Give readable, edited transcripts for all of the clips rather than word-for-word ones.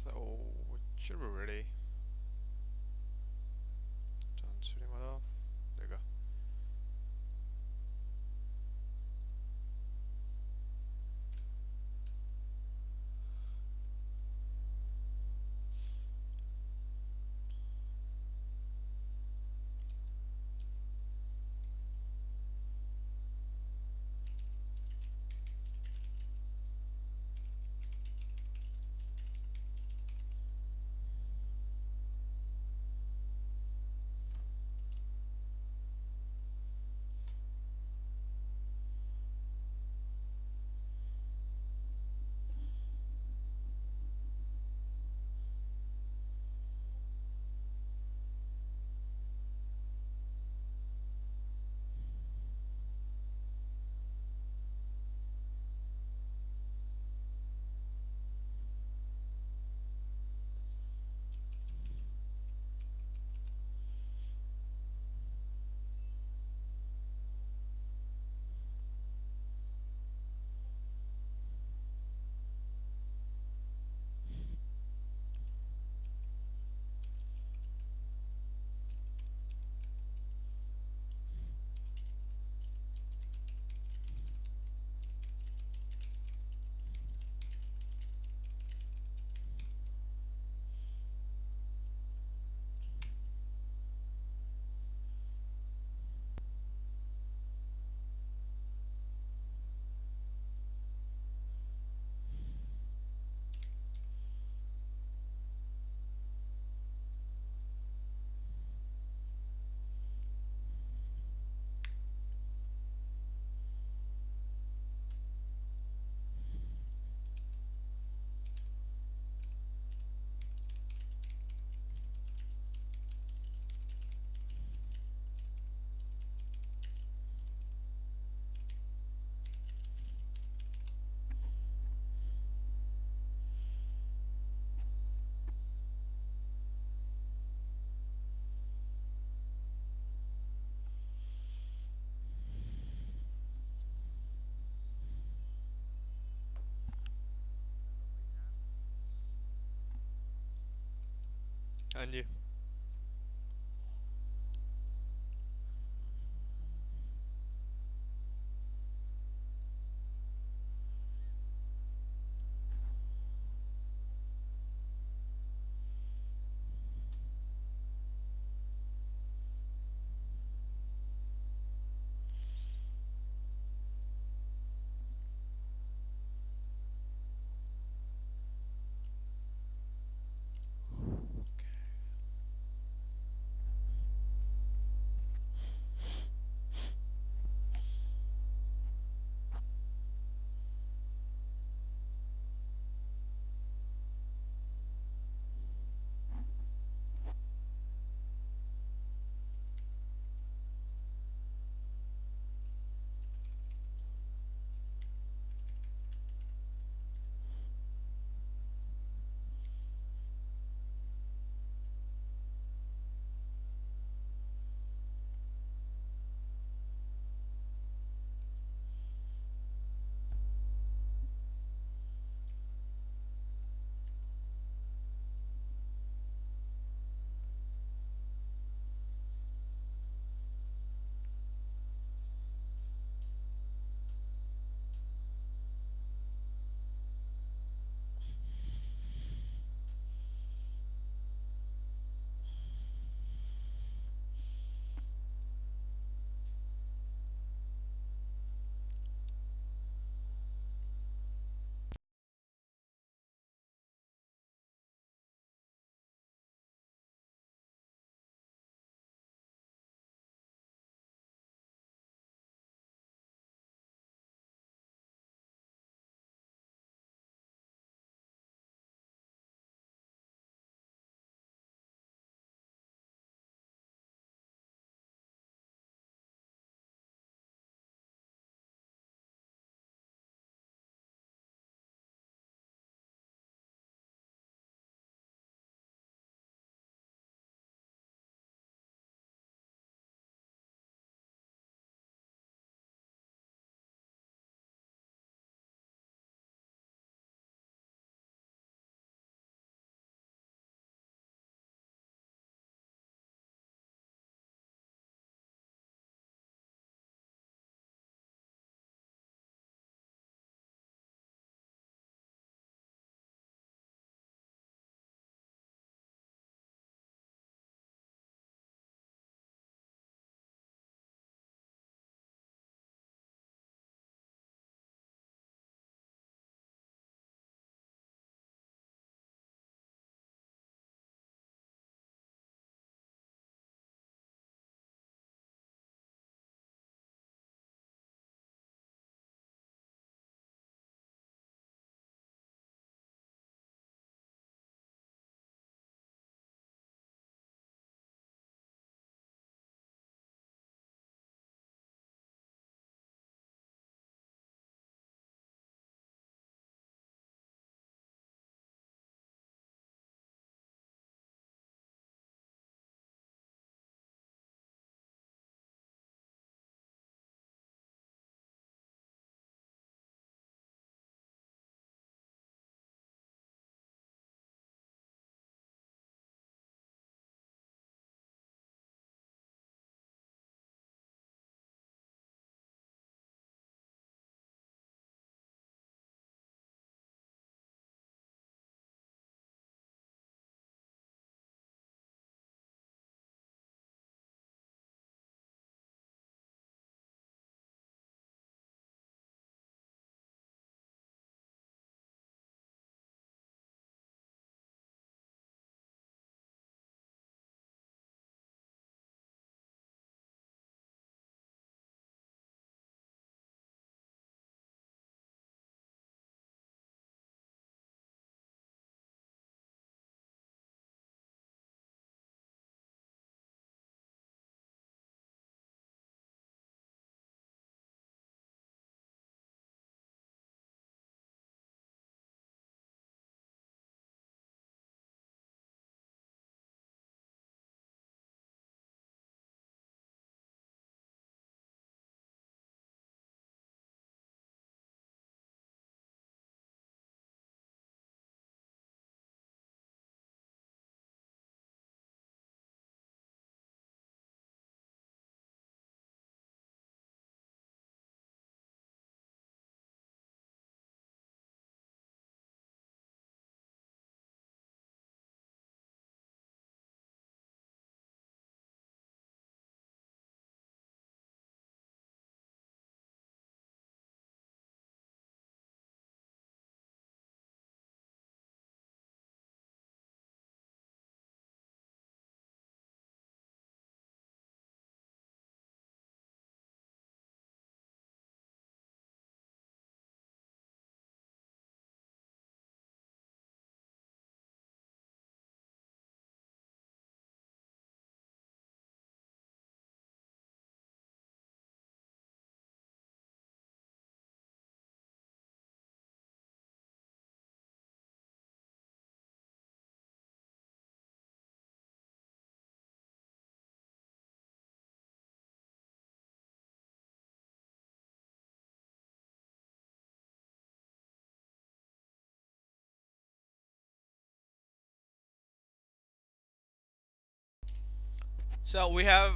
So, it should be ready. Turn shooting mode off. There you go. And you. Okay. So we have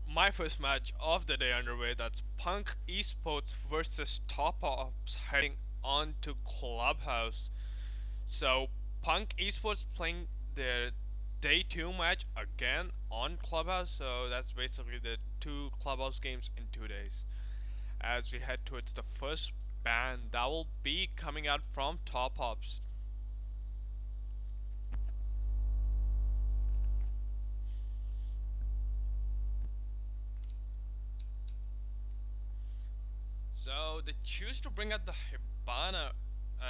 my first match of the day underway. That's Punk Esports versus Top Ops heading on to Clubhouse. So Punk Esports playing their day two match again on Clubhouse. So that's basically the two Clubhouse games in 2 days. As we head towards the first ban that will be coming out from Top Ops. So they choose to bring out the Hibana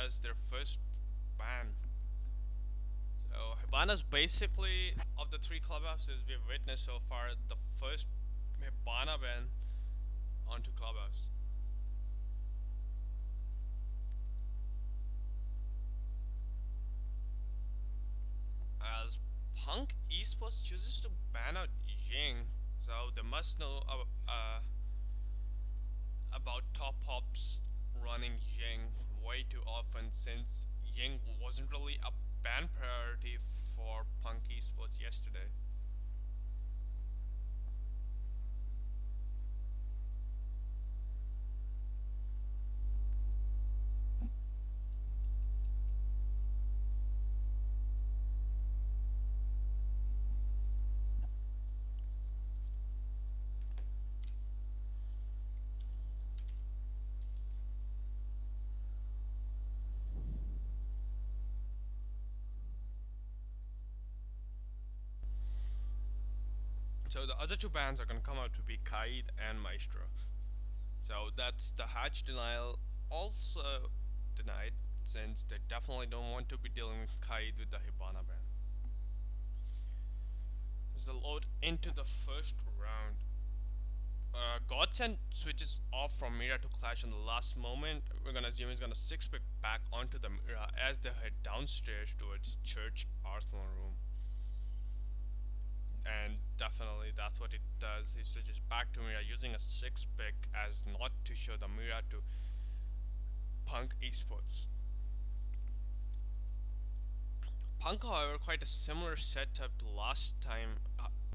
as their first ban. So Hibana's basically of the three clubhouses we've witnessed so far the first Hibana ban onto clubhouse. As Punk Esports chooses to ban out Ying, so they must know about Top Ops running Ying way too often since Ying wasn't really a ban priority for Punk Esports yesterday. So the other two bans are going to come out to be Kaid and Maestro. So that's the hatch denial also denied since they definitely don't want to be dealing with Kaid with the Hibana ban. This is a load into the first round. Godsend switches off from Mira to Clash in the last moment. We're gonna assume he's gonna six pick back onto the Mira as they head downstairs towards Church Arsenal room. And definitely that's what it does. He switches back to Mira using a six pick as not to show the Mira to Punk Esports. Punk, however, quite a similar setup to last time,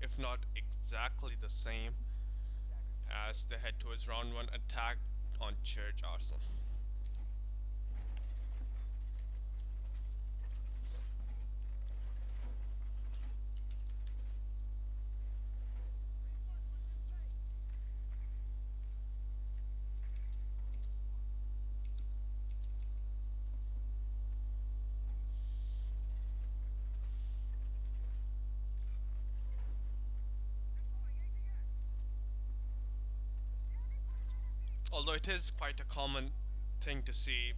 if not exactly the same, as they head towards round one attack on Church Arsenal. Although it is quite a common thing to see,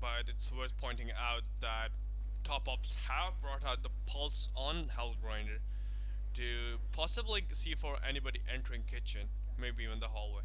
but it's worth pointing out that Top Ops have brought out the pulse on Hellgrinder to possibly see for anybody entering kitchen, maybe even the hallway.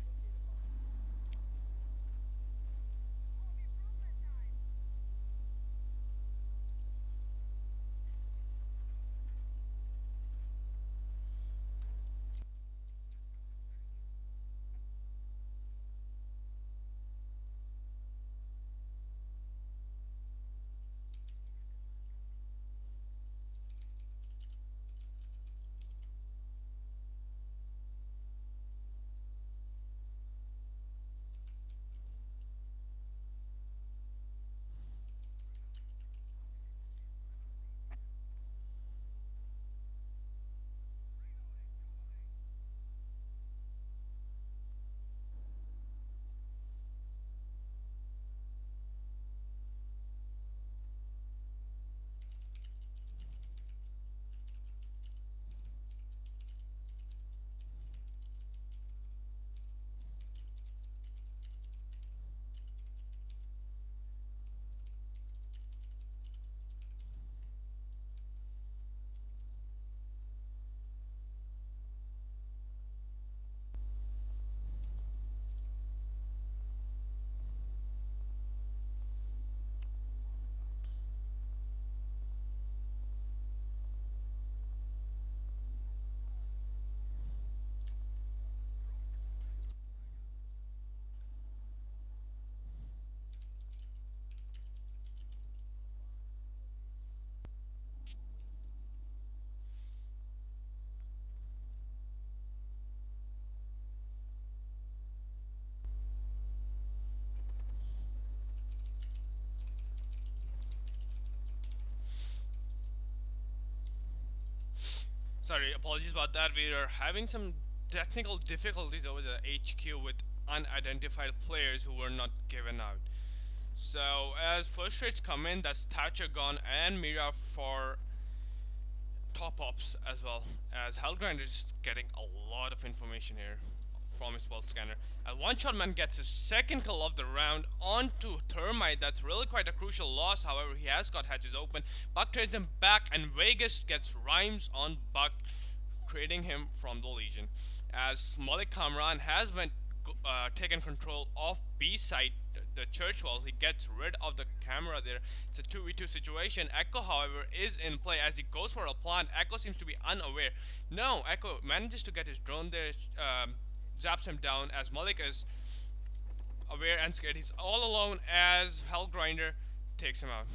Sorry, apologies about that. We are having some technical difficulties over the HQ with unidentified players who were not given out. So, as first rates come in, that's Thatcher gone and Mira for top ups as well. As Hellgrinder is getting a lot of information here from his pulse scanner. And One Shot Man gets his second kill of the round onto Thermite. That's really quite a crucial loss. However, he has got hatches open. Buck trades him back, and Vegas gets Rhymes on Buck, trading him from the Legion. As Malik Kamran has taken control of B side, the church wall, he gets rid of the camera there. It's a 2v2 situation. Echo, however, is in play as he goes for a plant. Echo seems to be unaware. No, Echo manages to get his drone there, zaps him down as Malik is aware and scared. He's all alone as Hellgrinder takes him out.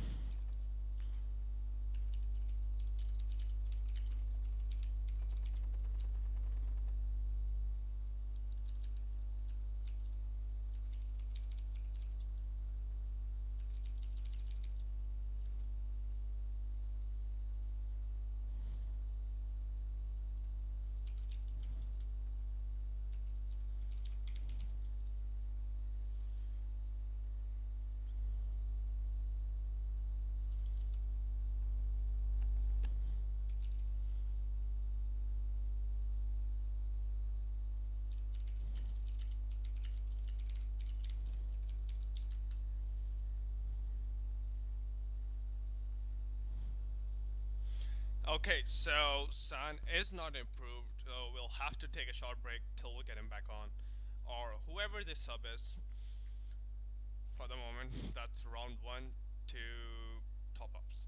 Okay, so San is not improved, so we'll have to take a short break till we get him back on. Or whoever this sub is for the moment. That's round one to top ups.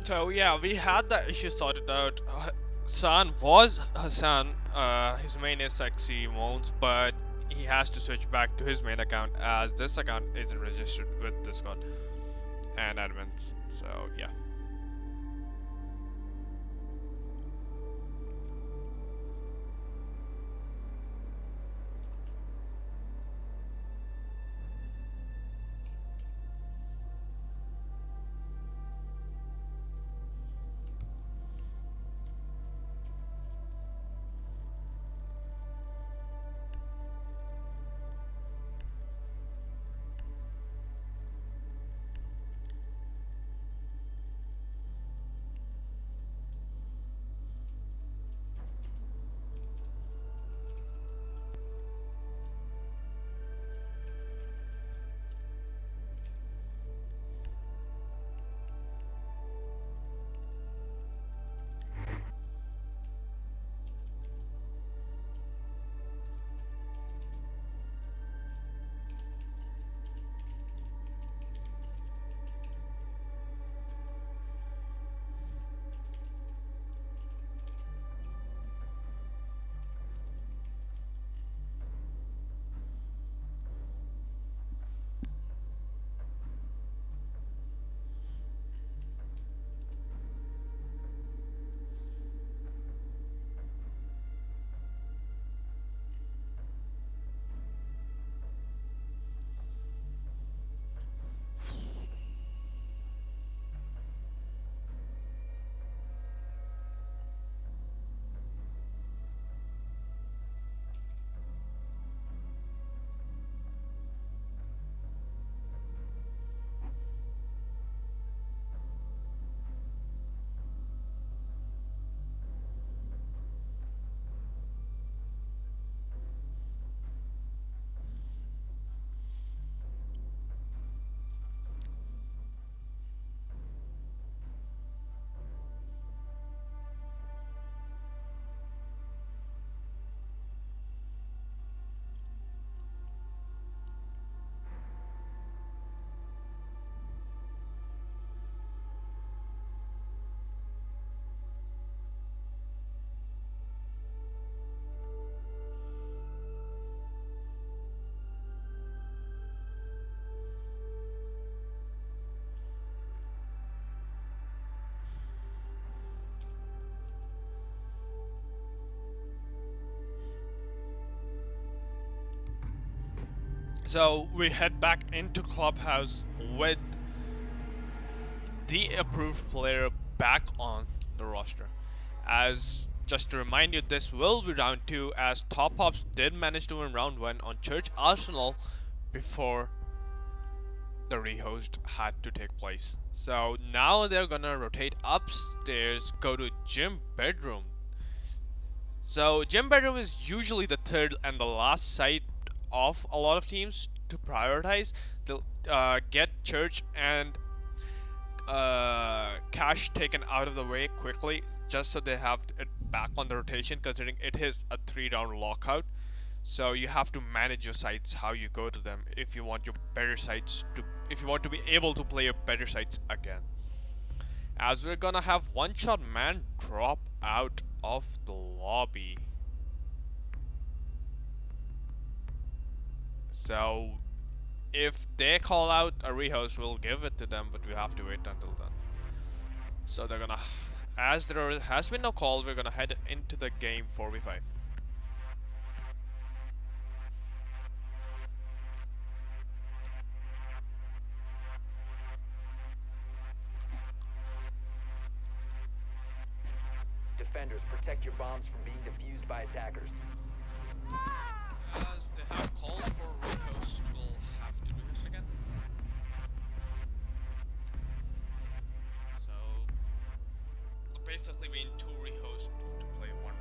So yeah, we had that issue sorted out. San was Hassan. His main is Sexy Moans, but he has to switch back to his main account as this account isn't registered with Discord and admins. So yeah. So we head back into Clubhouse with the approved player back on the roster. As just to remind you, this will be round two as Top Hops did manage to win round one on Church Arsenal before the rehost had to take place. So now they're gonna rotate upstairs, go to gym bedroom. So gym bedroom is usually the third and the last site of a lot of teams to prioritize to get church and cash taken out of the way quickly, just so they have it back on the rotation. Considering it is a 3 round lockout, so you have to manage your sites how you go to them if you want your better sites to if you want to be able to play your better sites again. As we're gonna have one shot man drop out of the lobby. So if they call out a rehost, we'll give it to them, but we have to wait until then. So they're gonna, as there has been no call, we're gonna head into the game 4v5. Defenders, protect your bombs from being defused by attackers. As they have called for rehost, we'll have to do this again. So basically we need 2 rehosts to play 1 round.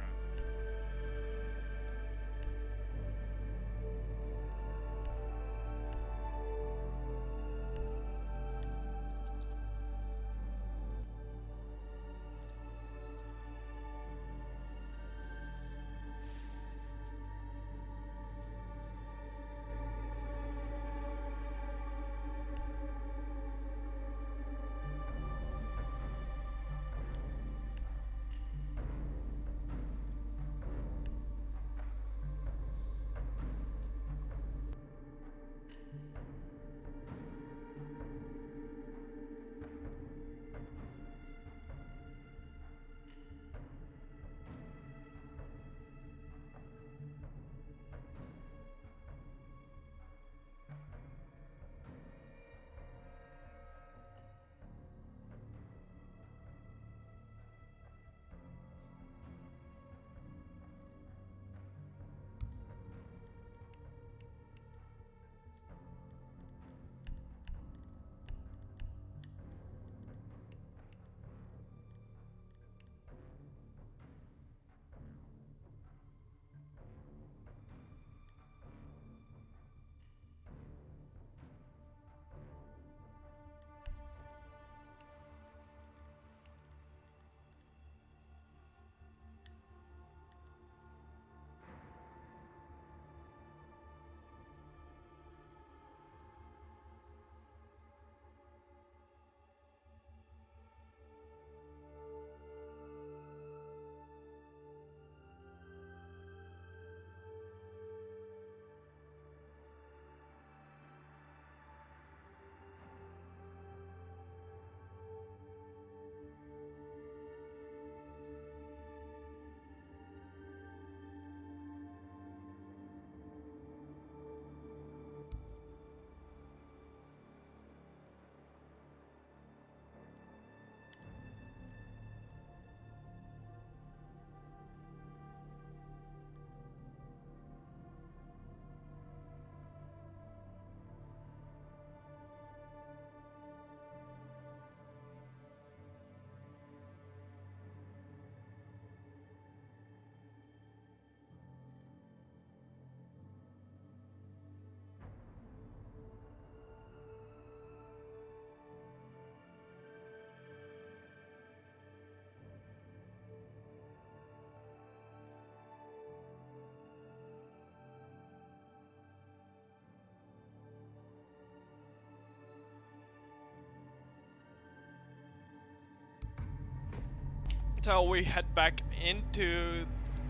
So we head back into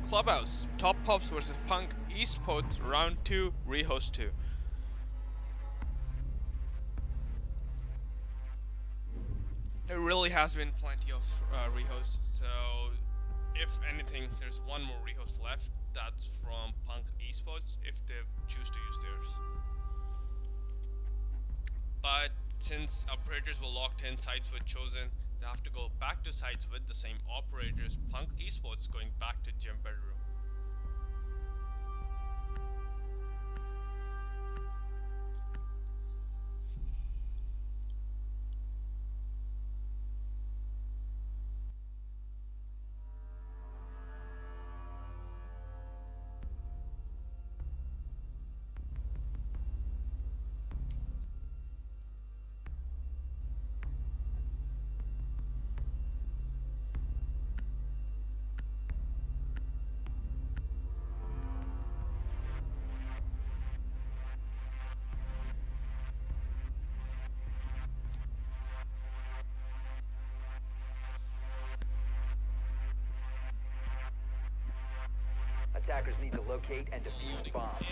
Clubhouse. Top Pops versus Punk Esports Round 2 Rehost 2. There really has been plenty of rehosts, so if anything, there's one more rehost left. That's from Punk Esports if they choose to use theirs. But since operators were locked in, sites were chosen, they have to go back to sites with the same operators. Punk Esports going back to gym bedroom. Attackers need to locate and defuse bombs.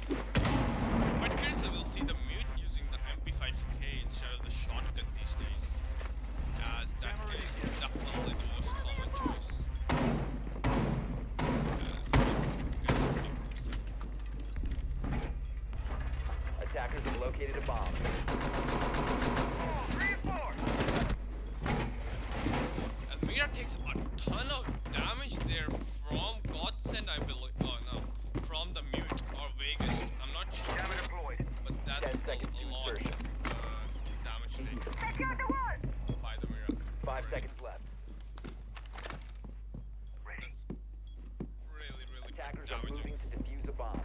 And quite curious that we'll see the mute using the MP5K instead of the shotgun these days, as that is definitely the most common choice. Attackers have located a bomb. Almira takes a ton of damage there from Godsend, I believe. Oh no, from the mute or Vegas. I'm not sure, but that's a lot of damage taken by the Mira. 5 seconds left. That's really, really Attackers quite are damaging. moving to defuse a bomb.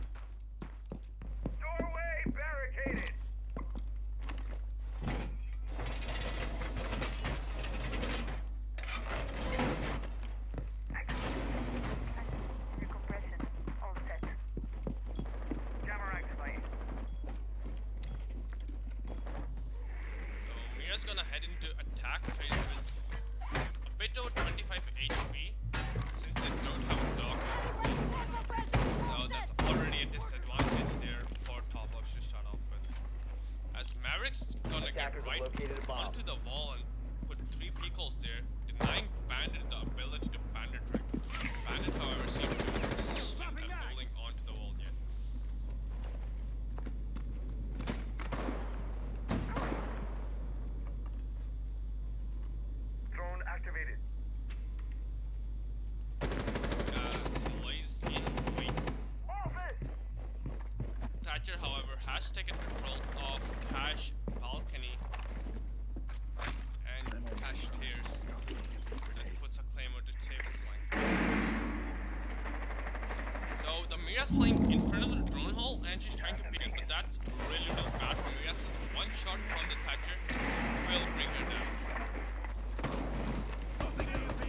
Doorway barricaded. Decompression. All set. Jammer activated. So Mira's gonna head into attack phase with a bit over 25 HP since they don't have a dog. So that's already a disadvantage there for top ups to start off with. As Maverick's gonna get Attackers have right located a bomb. onto the wall and put 3 picos there, denying Bandit the ability to bandit trick. Bandit, however, seems to be persistent at holding onto the wall yet. Drone activated. As he lays in wait. Office. Thatcher, however, has taken control of Cash Balcony and Cash Tears as he puts a claymore to save his flank. So the Mira's playing in front of the drone hole and she's trying to beat it, but that's really, really bad for Mira since one shot from the Thatcher will bring her down.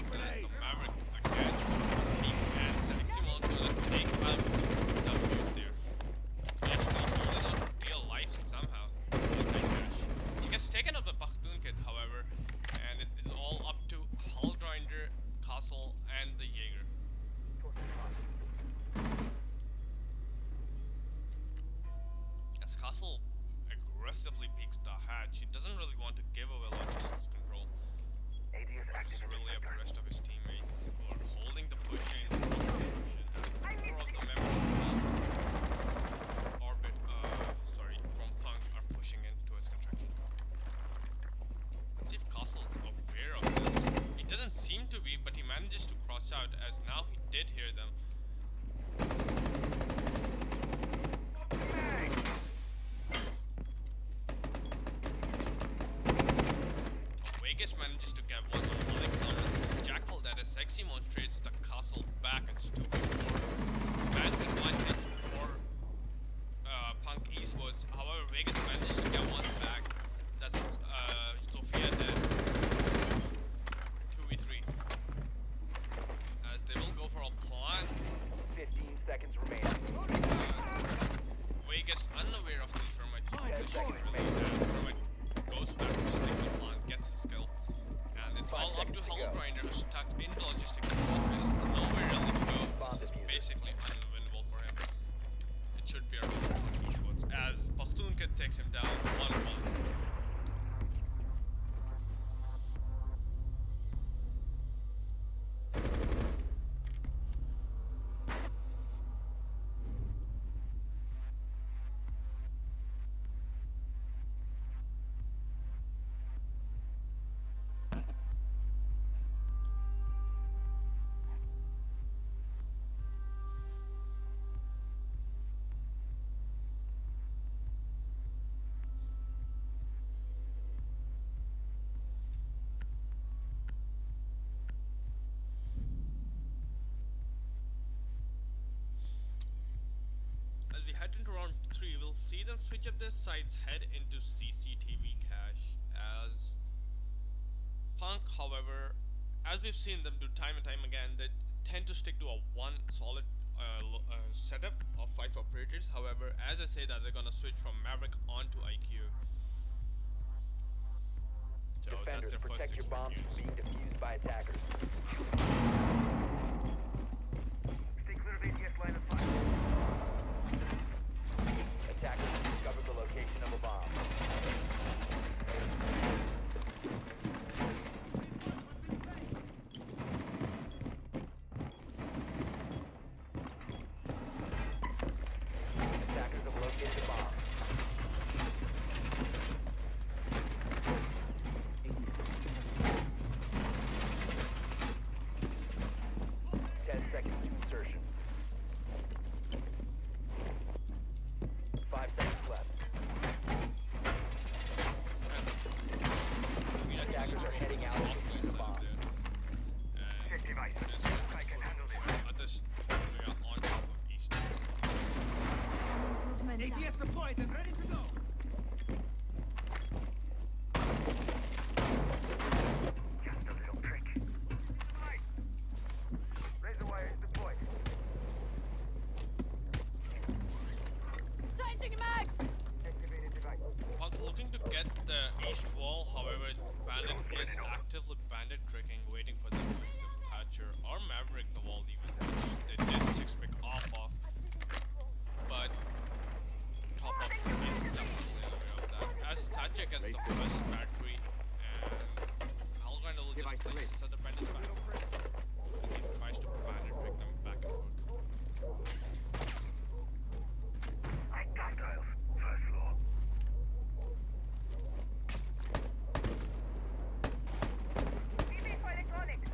But as the Maverick again deep and Seximon's gonna take out the mute there. They're still holding on for dear life somehow inside Cash. She gets taken out by Bakhtun Kid, however, and it's all up to Hull Grinder, Castle, and the Jaeger. As Castle aggressively peeks the hatch, he doesn't really want to give away logistics control. ADS It's active. really up to the rest of his teammates who are holding the push in from construction. And 4 of the members from Orbit, from Punk are pushing in towards construction. Let's see if Castle is aware of this. He doesn't seem to be, but he manages to cross out as now he did hear them. Vegas manages to get one on one encounter. Jackal that is sexy demonstrates the castle back as 2v4. Man advantage for Punk Esports. However, Vegas managed to get one back. That's Sophia dead. 2v3. As they will go for a plant. 15 seconds remaining. Vegas unaware of the thermite. 10 Just seconds really remaining. as thermite goes back to stick the plant, gets his skill. And it's 5 all up to seconds to Hull go. Grinder who's stuck in head into round 3, we'll see them switch up their sights, head into CCTV cache as Punk, however, as we've seen them do time and time again, they tend to stick to a one solid setup of 5 operators. However, as I say that, they're gonna switch from Maverick onto IQ. So that's Defenders, their first protect 6 your bombs reviews. from being defused by attackers. Stay clear of ADS line of fire. Attackers have discovered the location of a bomb. Attackers have located a bomb. Ten seconds to insertion. 5 seconds left. Attackers are heading out to defuse the bomb. Check device. I can handle this. Others we are on top of East. ATS deployed and ready to go. Just a little trick. Right. Razor wire is deployed. Changing mags! Activated device. Punk looking to get the east wall, however, Bandit is actively bandit tricking, waiting for them to use a Thatcher or Maverick the wall even, which they did 6-pick off of. But top up is definitely aware of that. As Thatcher gets the first battery, and Algrinder will just place his other bandits back. As he tries to bandit trick them back and forth. Hostiles. First floor. TV for electronics.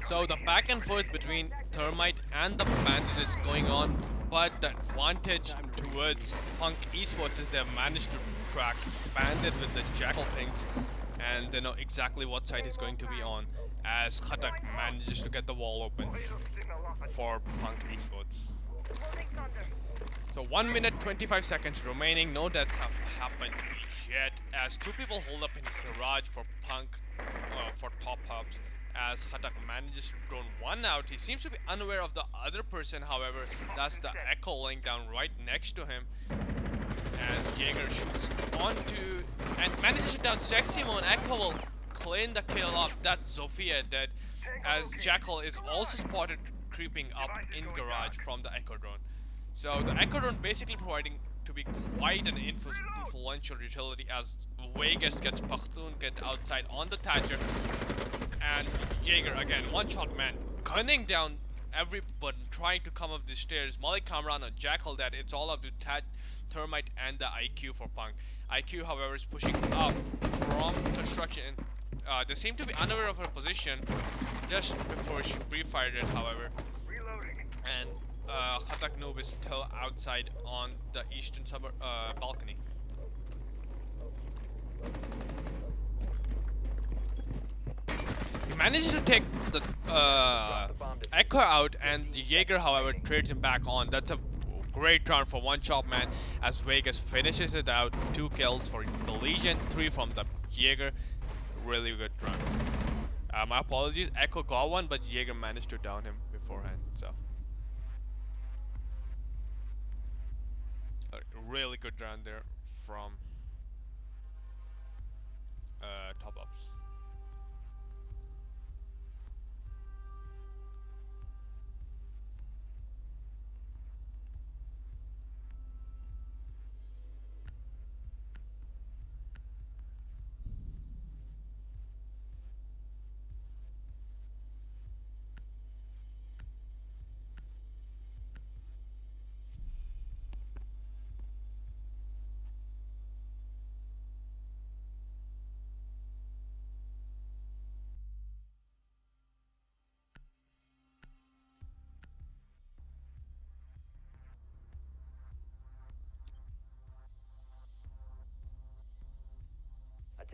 So the back and forth between Thermite and the Bandit is going on, but the advantage towards Punk Esports is they've managed to track Bandit with the Jackal pings, and they know exactly what side he's going to be on, as Khatak manages to get the wall open for Punk Esports. Holding thunder. So 1 minute 25 seconds remaining, no deaths have happened yet, as 2 people hold up in garage for Punk for top ups, as Khatak manages to drone 1 out. He seems to be unaware of the other person, however, that's the Echo laying down right next to him, as Jaeger shoots onto and manages to down Sexy Mo, and Echo will clean the kill up. That's Zofia dead, as Jackal is also spotted creeping up in garage from the Echo drone. So the Echo drone basically proving to be quite an influential utility, as Vegas gets Pakhtun get outside on the Thatcher, and Jaeger again, one-shot man, gunning down everyone trying to come up the stairs. Malik Kamran and Jackal that it's all up to Thermite and the IQ for Punk. IQ, however, is pushing up from construction. They seem to be unaware of her position just before she pre-fired it, however. Reloading. And Khatak Noob is still outside on the eastern suburb balcony. He manages to take the Echo out, and the Jaeger, however, trades him back on. That's a great round for one shot man, as Vegas finishes it out. 2 kills for the Legion, 3 from the Jaeger. Really good round. My apologies, Echo got one, but Jaeger managed to down him beforehand. So a really good round there from top ups.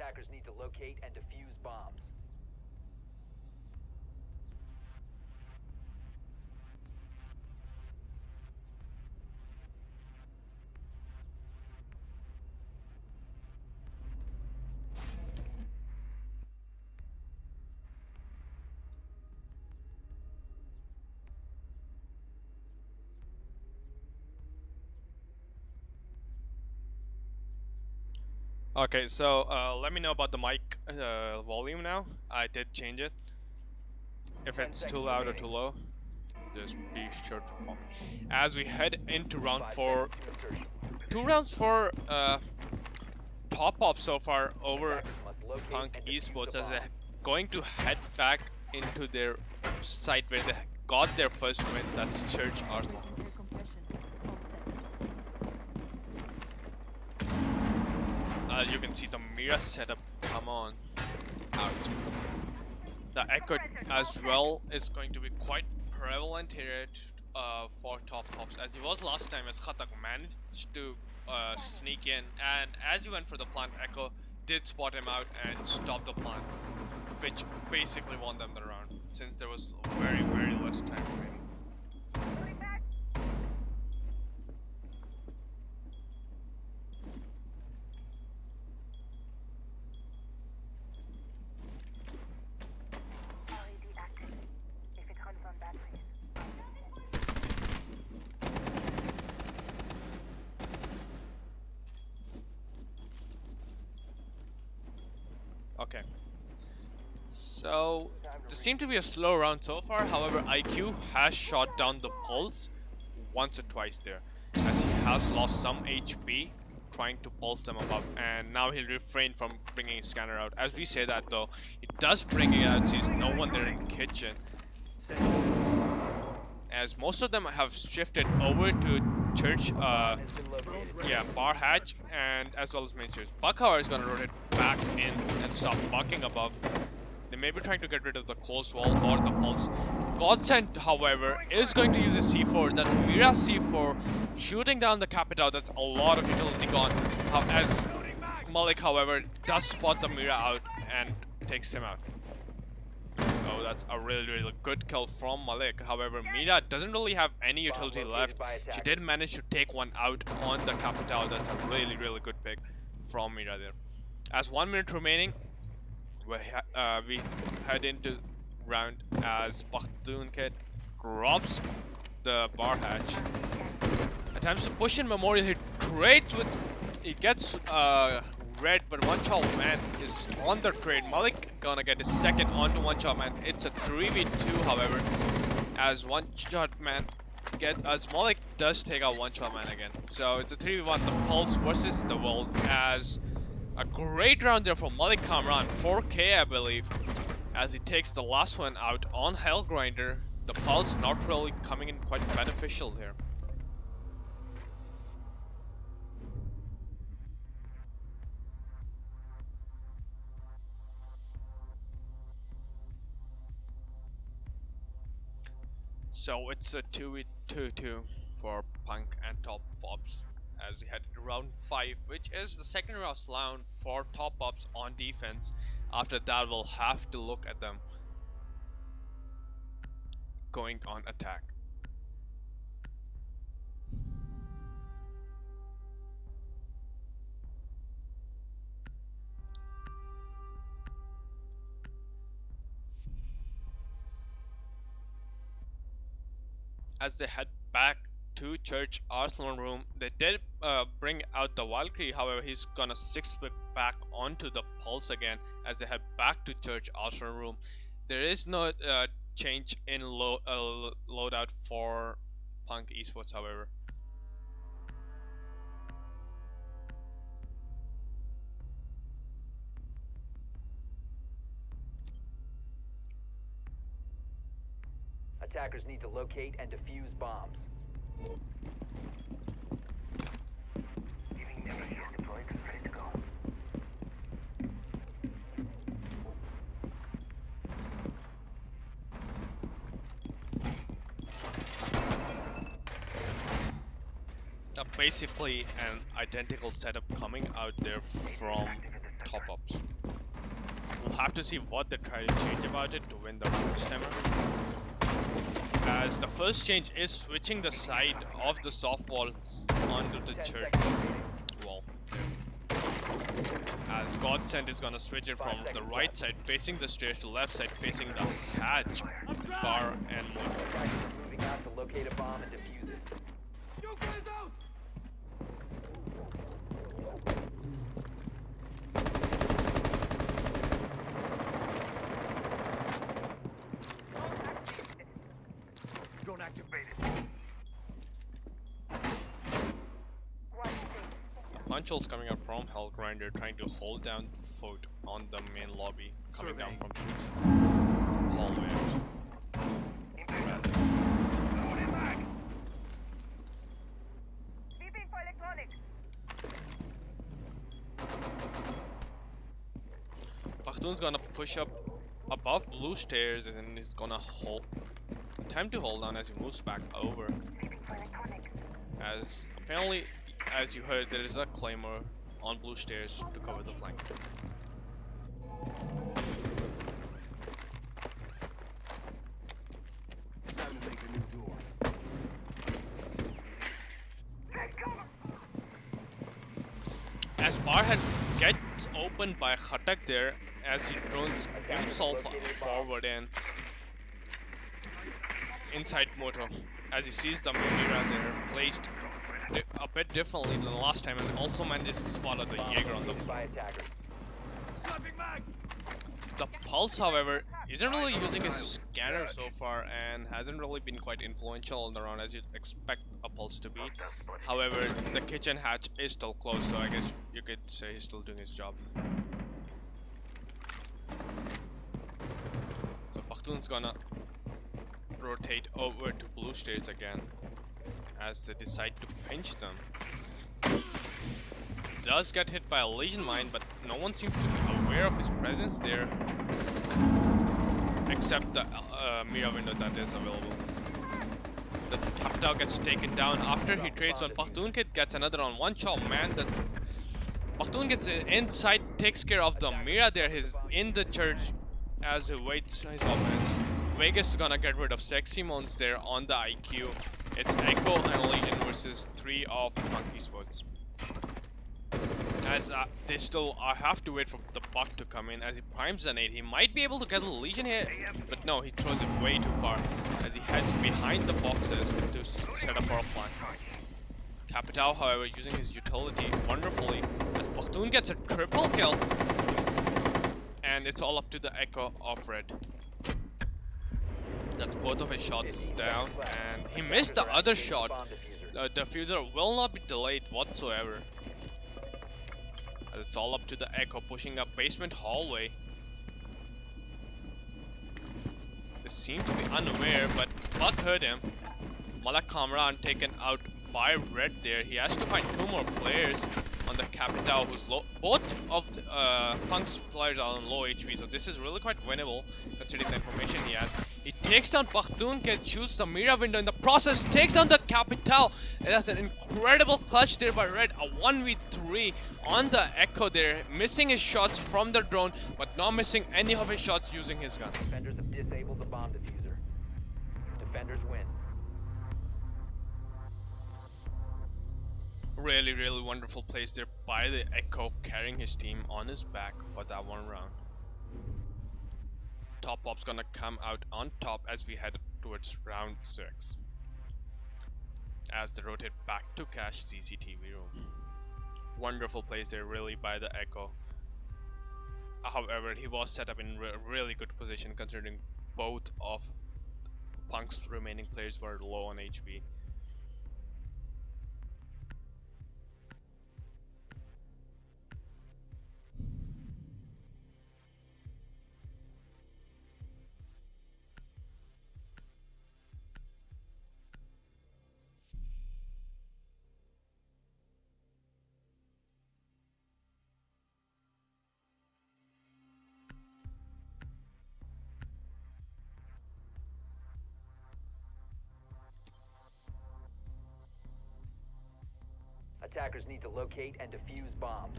Attackers need to locate and defuse bombs. Okay, so let me know about the mic volume now. I did change it. If 10 it's too seconds loud or too remaining. low, just be sure to inform me. As we head into round 5 4, seconds to insertion. 2 rounds for top up so far over Attackers must locate Punk and defuse Esports, the as they're bomb. going to head back into their site where they got their first win. That's Church Arsenal. Air compression. All set. You can see the Mira setup come on out. The Echo as well is going to be quite prevalent here for top pops, as he was last time, as Khatak managed to sneak in, and as he went for the plant, Echo did spot him out and stop the plant, which basically won them the round, since there was very, very less time remaining. LED active. If it runs on batteries. Okay. So, this seemed to be a slow round so far. However, IQ has shot down the pulse once or twice there, as he has lost some HP trying to pulse them above, and now he'll refrain from bringing his scanner out. As we say that though, he does bring it out since no one there in the kitchen, as most of them have shifted over to church, Has been located. yeah, bar hatch, and as well as main stairs. Buck, however, is gonna rotate back in and stop bucking above. They may be trying to get rid of the closed wall or the pulse. Godsend, however, is going to use a C4. That's Mira C4, shooting down the Capitao. That's a lot of utility gone. As Malik, however, does spot the Mira out and takes him out. Oh, that's a really, really good kill from Malik. However, Mira doesn't really have any utility located left. by She attackers. did manage to take one out on the Capitao. That's a really, really good pick from Mira there. As 1 minute remaining, we head into round as Bakhtoon Kid drops the bar hatch. Attempts to push in Memorial, he trades with, he gets red, but One Shot Man is on the trade. Malik gonna get his second onto One Shot Man. It's a 3v2, however, as One Shot Man as Malik does take out One Shot Man again. So it's a 3v1, the Pulse versus the World, as a great round there from Malik Kamran, 4k I believe, as he takes the last one out on Hell Grinder. The Pulse not really coming in quite beneficial here. So it's a 2v2 for Punk and Top Pops as we head into round 5, which is the second round for Top Pops on defense. After that, we'll have to look at them going on attack. As they head back to Church Arsenal room, they did bring out the Valkyrie. However, he's gonna 6-pick back onto the Pulse again as they head back to Church Arsenal room. There is no change in loadout for Punk Esports, however. Attackers need to locate and defuse bombs. Giving them a shield deployed and ready to go. Basically an identical setup coming out there from top-ups. We'll have to see what they try to change about it to win the match timer. As the first change is switching the side of the soft wall onto the 10 church seconds remaining. wall. As Godsend is gonna switch it from the right side facing the stairs to left side facing the hatch, bar, and motor. Attackers are moving out to locate a bomb and defuse it. You guys out! Drone activated. Punchholes coming out from Hellgrinder trying to hold down the fort on the main lobby, coming down from the hallway. Loading back. Beeping for electronics. Bakhtun's gonna push up above blue stairs and he's gonna hold. Time to hold on as he moves back over. As apparently, as you heard, there is a claymore on blue stairs to cover the flank. Time to make a new door. As Barhead gets opened by Khatak there, as he drones himself forward and inside motor, as he sees the Mira there placed a bit differently than the last time, and also manages to spot the Jaeger on the Defused floor. by attackers. Swapping mags! The Pulse, however, isn't really using his scanner so far and hasn't really been quite influential on the round as you'd expect a Pulse to be. However, the kitchen hatch is still closed, so I guess you could say he's still doing his job. So Bakhtun's gonna rotate over to blue stairs again as they decide to pinch them. Does get hit by a Legion mine, but no one seems to be aware of his presence there, except the Mira window that is available. The Capitao gets taken down after he trades on Bakhtun. Kid gets another on one shot, man. That Bakhtun gets inside, takes care of the Mira there. He's in the church as he waits his offense. Vegas is gonna get rid of Sexy Mons there on the IQ. It's Echo and Legion versus 3 of Punk Esports. As they still have to wait for the Buck to come in as he primes the nade. He might be able to get the Legion here, but no, he throws it way too far as he heads behind the boxes to set up for a plant. Capitao, however, using his utility wonderfully as Bakhtun gets a triple kill, and it's all up to the Echo of Red. That's both of his shots down, and he missed the other shot. The diffuser will not be delayed whatsoever. It's all up to the Echo pushing up basement hallway. They seem to be unaware, but Buck heard him. Malak Kamran taken out by Red there. He has to find 2 more players on the Capitao who's low. Both of the, Punk's players are on low HP, so this is really quite winnable considering the information he has. He takes down Bakhtun, can choose the Mira window in the process, takes down the Capitao. And that's an incredible clutch there by Red, a 1v3 on the Echo there, missing his shots from the drone, but not missing any of his shots using his gun. Defenders have disabled the bomb diffuser. Defenders win. Really, really wonderful plays there by the Echo, carrying his team on his back for that one round. Top Pop's gonna come out on top as we head towards round 6. As they rotate back to cache CCTV room. Wonderful plays there really by the Echo. However, he was set up in really good position considering both of Punk's remaining players were low on HP. Attackers need to locate and defuse bombs.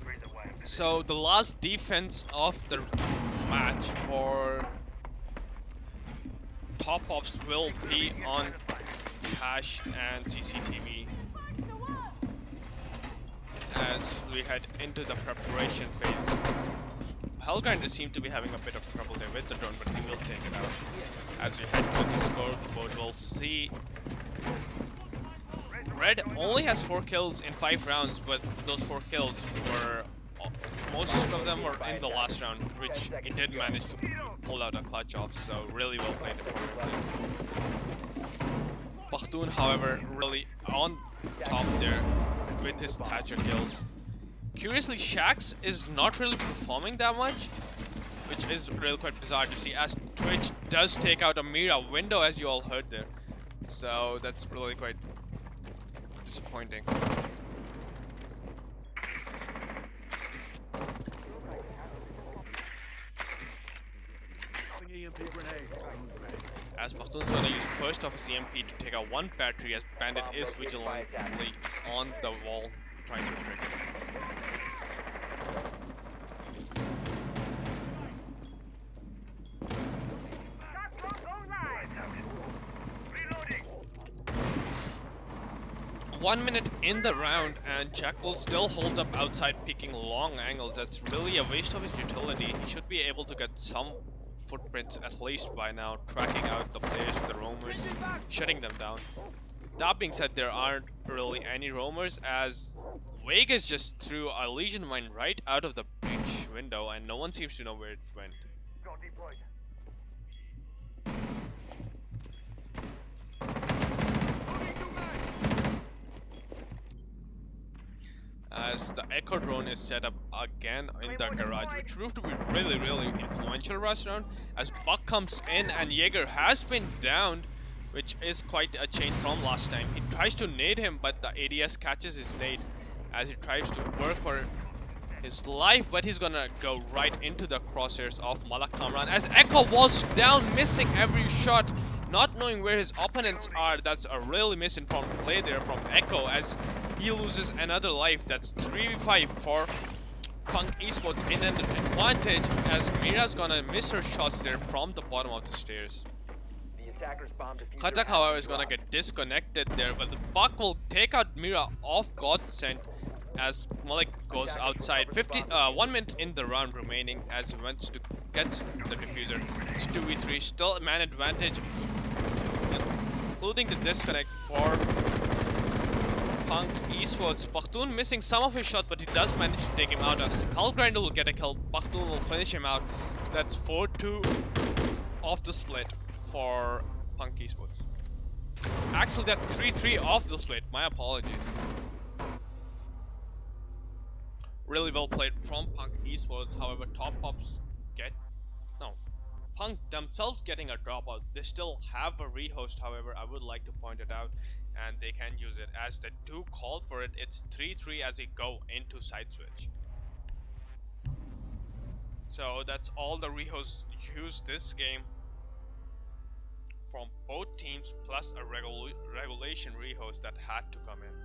Raise So the last defense of the match for top ops will be on cache and CCTV as we head into the preparation phase. Hellgrinder seemed to be having a bit of trouble there with the drone, but he will take it out. As we head to the scoreboard, we'll see Red only has 4 kills in 5 rounds, but those 4 kills were most of them were in the last round, which he did manage to pull out a clutch off, so really well played for him. Pakhtun, however, really on top there with his Thatcher kills. Curiously, Shax is not really performing that much, which is really quite bizarre to see, as Twitch does take out a Mira window, as you all heard there. So that's really quite disappointing. EMP grenade. As Pakhtun's gonna use first of his EMP to take out one battery, as Bandit is vigilantly on the wall trying to break it. Shot won't go live. Reloading. 1 minute in the round, and Jack will still hold up outside, picking long angles. That's really a waste of his utility. He should be able to get some footprints at least by now, tracking out the players, the roamers, shutting them down. That being said, there aren't really any roamers, as Vegas just threw a Legion mine right out of the breach window, and no one seems to know where it went. Got deployed. As the Echo drone is set up again in the garage, which proved to be really influential last round, as Buck comes in and Jaeger has been downed, which is quite a change from last time. He tries to nade him, but the ADS catches his nade as he tries to work for his life, but he's gonna go right into the crosshairs of Malak Kamran, as Echo was down, missing every shot, not knowing where his opponents are. That's a really misinformed play there from Echo, as he loses another life. That's 3v5 for Punk Esports in an advantage, as Mira's gonna miss her shots there from the bottom of the stairs. The attacker's bomb diffuser Katak, has however, been is gonna dropped. get disconnected there, but the Buck will take out Mira off Godsend as Malik goes outside. 1 minute in the round remaining, as he wants to get the diffuser. It's 2v3, still man advantage, including the disconnect for Punk Esports. Pakhtun missing some of his shot, but he does manage to take him out, as Hellgrinder will get a kill. Pakhtun will finish him out. That's 4-2 off the split for Punk Esports. Actually, that's 3-3 off the split. My apologies. Really well played from Punk Esports. However, Top Ops Punk themselves getting a dropout. They still have a rehost, however, I would like to point it out, and they can use it as they do call for it. It's 3-3 as they go into side switch. So that's all the rehosts used this game from both teams, plus a regulation rehost that had to come in.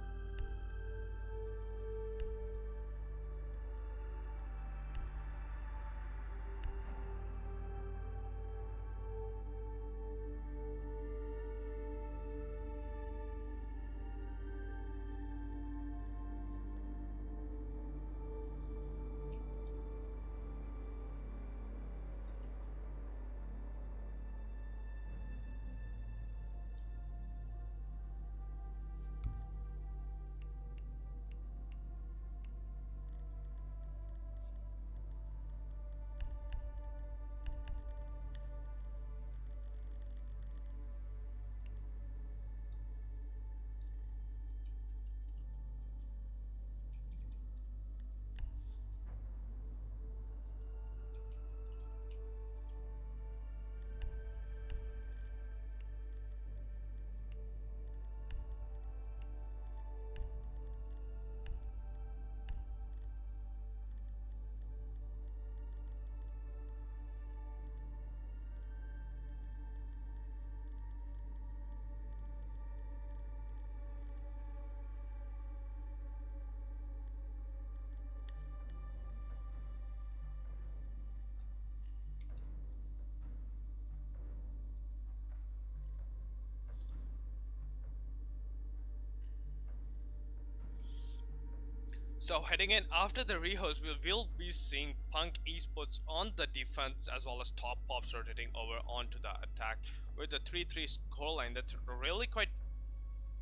So heading in after the rehost, we will be seeing Punk Esports on the defense as well as Top Pops rotating over onto the attack with the 3-3 scoreline. That's really quite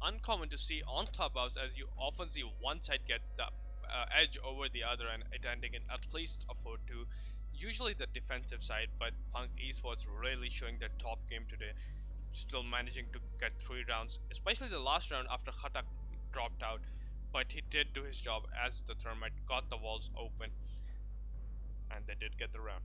uncommon to see on Clubhouse, as you often see one side get the edge over the other and it ending in at least a 4-2, usually the defensive side. But Punk Esports really showing their top game today, still managing to get 3 rounds, especially the last round after Khatak dropped out. But he did do his job as the Thermite got the walls open and they did get the round.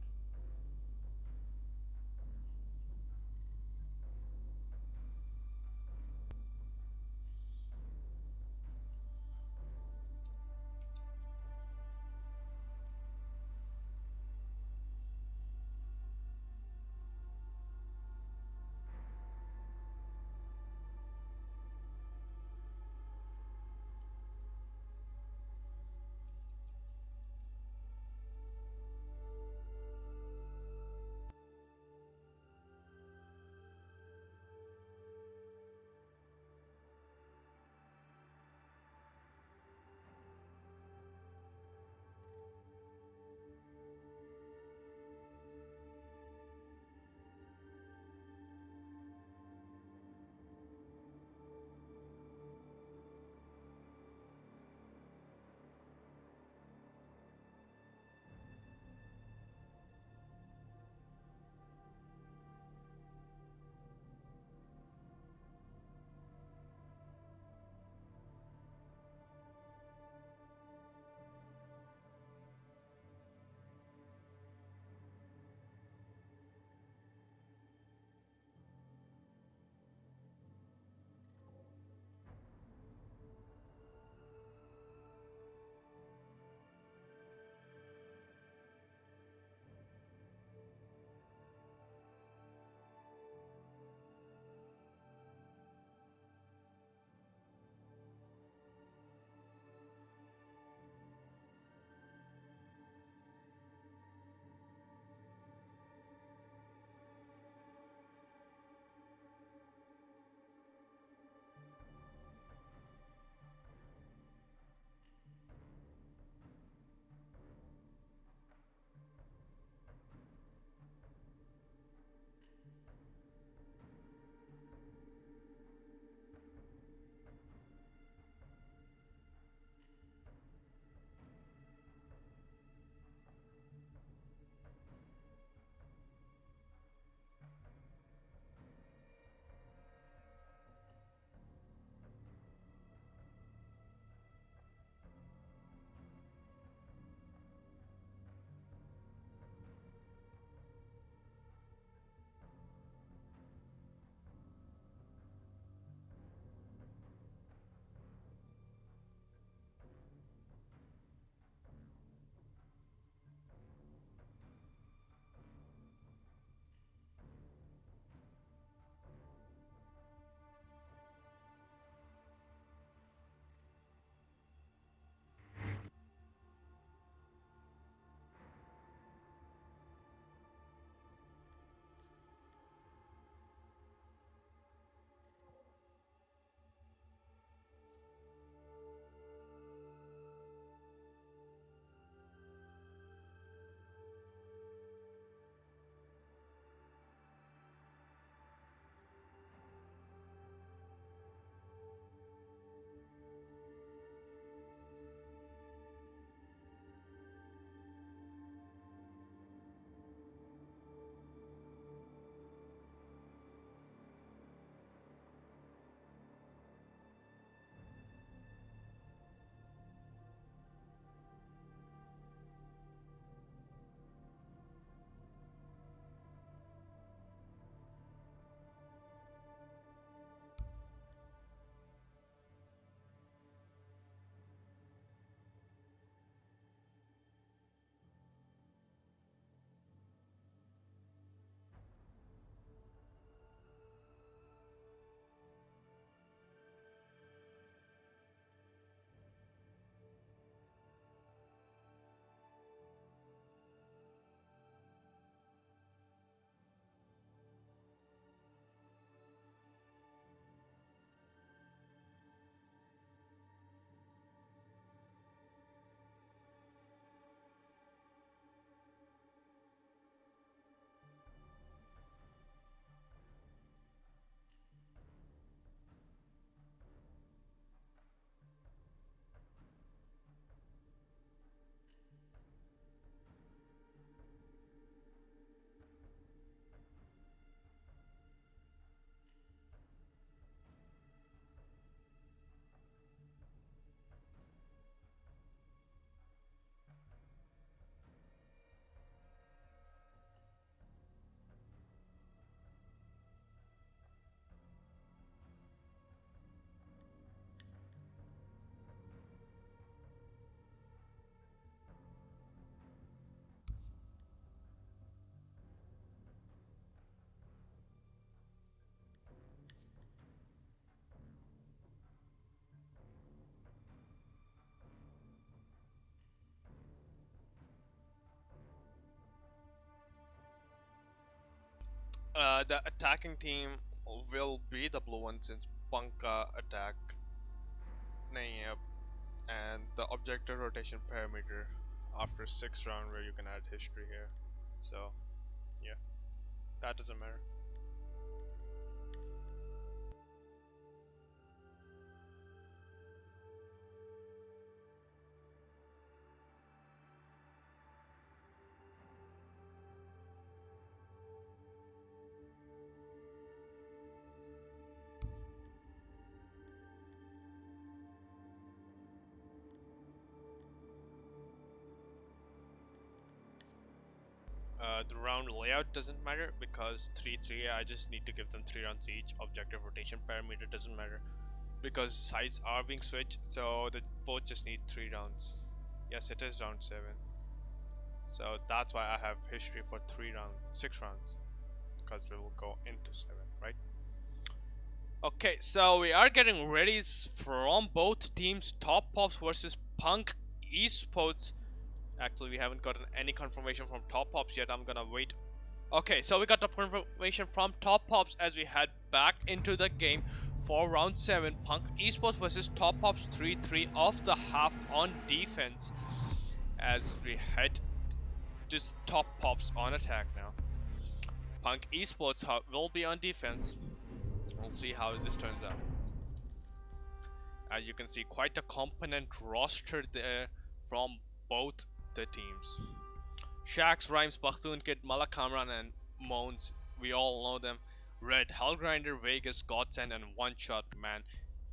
The attacking team will be the blue one since Punk attack nahi hai, and the objective rotation parameter after 6 round where you can add history here. So yeah, that doesn't matter. The round layout doesn't matter because 3-3, I just need to give them 3 rounds each. Objective rotation parameter doesn't matter because sides are being switched, so they both just need 3 rounds. Yes, it is round 7. So that's why I have history for 6 rounds, because we will go into 7, right? Okay, so we are getting ready from both teams. Top Pops versus Punk Esports. Actually, we haven't gotten any confirmation from Top Pops yet. I'm gonna wait. Okay, so we got the confirmation from Top Pops as we head back into the game for round 7. Punk Esports versus Top Pops, 3-3 of the half on defense as we head to Top Pops on attack now. Punk Esports will be on defense. We'll see how this turns out. As you can see, quite a competent roster there from both the teams. Shax, Rhymes, Bakhtoon Kid, Malak Kamran, and Moans, we all know them. Red, Hellgrinder, Vegas, Godsend, and One Shot Man.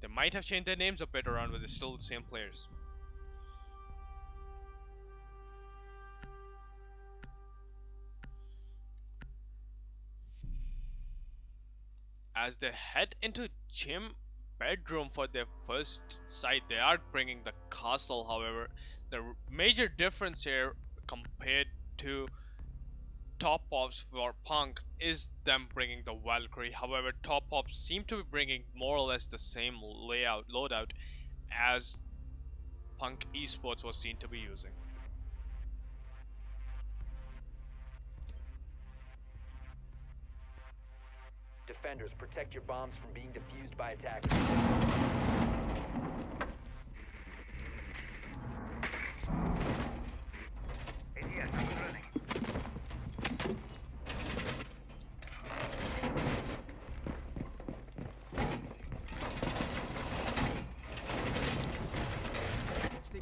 They might have changed their names a bit around, but they're still the same players. As they head into gym bedroom for their first site, they are bringing the castle. However, the major difference here compared to Top Pops for Punk is them bringing the Valkyrie. However, Top Pops seem to be bringing more or less the same loadout as Punk Esports was seen to be using. Defenders, protect your bombs from being defused by attackers. ADS, up and running.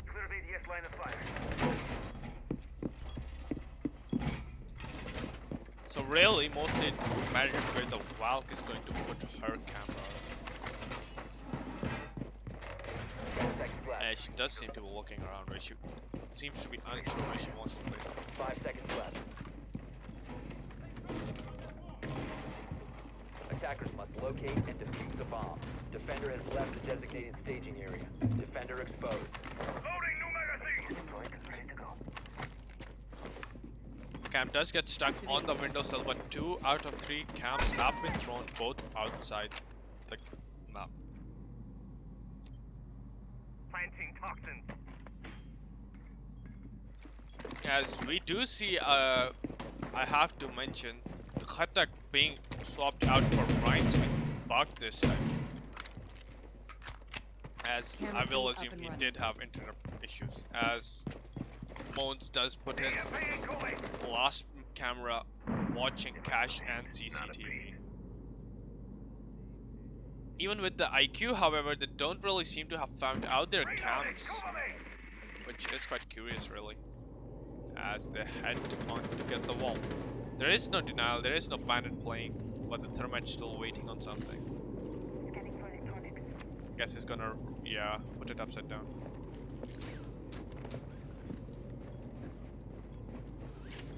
Clear of ADS line of fire. So really, mostly it matters where the Valk is going to put her cameras. 10 seconds left. And she does seem to be looking around where she seems to be unsure where she wants to place them. 5 seconds left. Attackers must locate and defuse the bomb. Defender has left the designated staging area. Defender exposed. Loading new magazine. Deployed and ready to go. Cam does get stuck on the windowsill, but 2 out of 3 cams have been thrown both outside the map. Planting toxins. As we do see, I have to mention the Khatak being swapped out for Rhymes with Bug this time. As I will assume he did have internet issues. As Moans does put his last camera watching cache and CCTV. Even with the IQ, however, they don't really seem to have found out their cams, which is quite curious really, as they head on to get the wall. There is no denial, there is no bandit playing, but the Thermite's still waiting on something. Scanning for electronics. Guess he's gonna, yeah, put it upside down.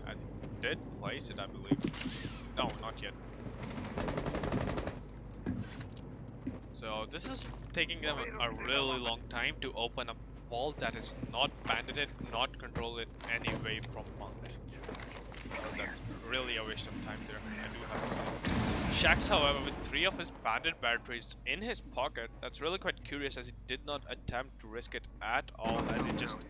As he did place it, I believe. No, not yet. So this is taking them a really long time to open a vault that is not bandited, not controlled in any way from Monk. So that's really a waste of time there, I do have to say. Shax, however, with 3 of his bandit batteries in his pocket, that's really quite curious as he did not attempt to risk it at all, as he just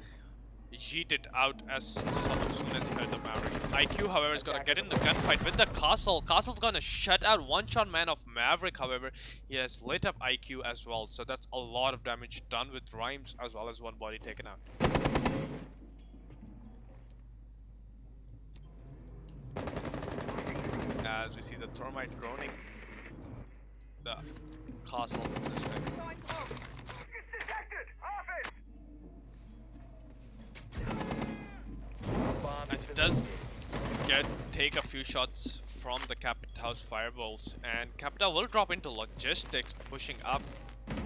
yeeted out as soon as he heard the Maverick. IQ, however, is gonna get in the gunfight with the Castle. Castle's gonna shut out one-shot man of Maverick, however. He has lit up IQ as well, so that's a lot of damage done with Rhymes as well as one body taken out. As we see the Thermite droning the Castle this time. It's detected! Office! Bomb As it does take a few shots from the Capitão's fireballs, and Capitão will drop into logistics, pushing up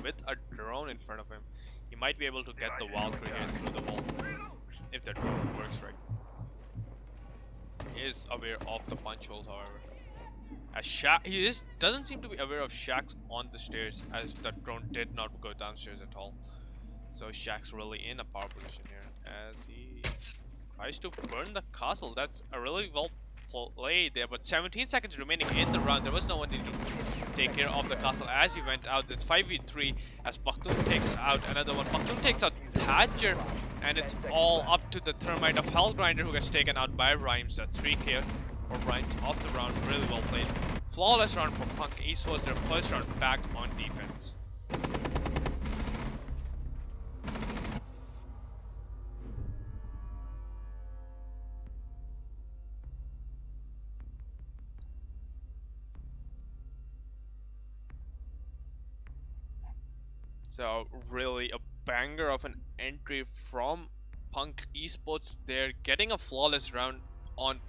with a drone in front of him. He might be able to get the Valkyrie here through the wall if the drone works right. He is aware of the punch hole, however. As doesn't seem to be aware of Shaq's on the stairs, as the drone did not go downstairs at all. So Shaq's really in a power position here as he tries to burn the castle. That's a really well played there, but 17 seconds remaining in the round. There was no one to take care of the castle as he went out. It's 5v3 as Pakhtun takes out another one. Pakhtun takes out Thatcher, and it's all up to the Thermite of Hellgrinder who gets taken out by Rhymes. That's 3k for Rhymes off the round. Really well played. Flawless round for Punk Esports, their first round back on defense. So really a banger of an entry from Punk Esports. They're getting a flawless round on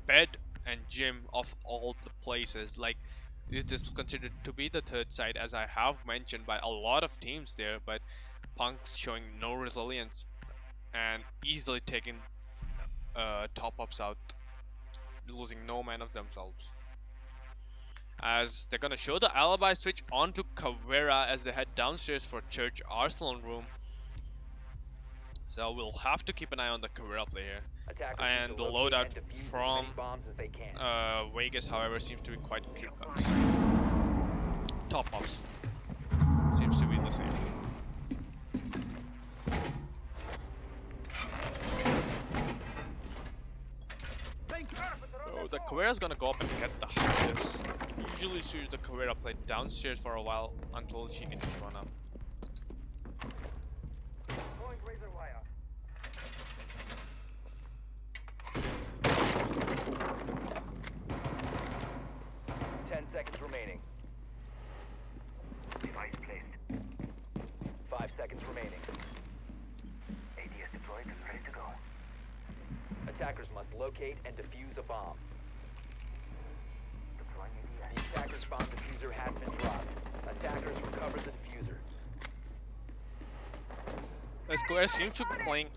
bed and gym of all the places. Like, it is considered to be the third side, as I have mentioned, by a lot of teams there, but Punk's showing no resilience and easily taking top-ups out, losing no man of themselves. As they're gonna show the alibi switch onto Caveira as they head downstairs for Church Arsenal room. So we'll have to keep an eye on the Caveira play here. And the loadout from Vegas, however, seems to be quite clear cuts. Top ups seems to be the same. So the Caveira's gonna go up and get the hatches. Usually see the Caveira play downstairs for a while until she can just run up. Deploying razor wire. 10 seconds remaining. Device placed. 5 seconds remaining. ADS deployed and ready to go. Attackers must locate and defuse a bomb. Deploying The ADS. attacker's bomb diffuser has been dropped. Attackers recover the diffuser. As Caveira seems to be playing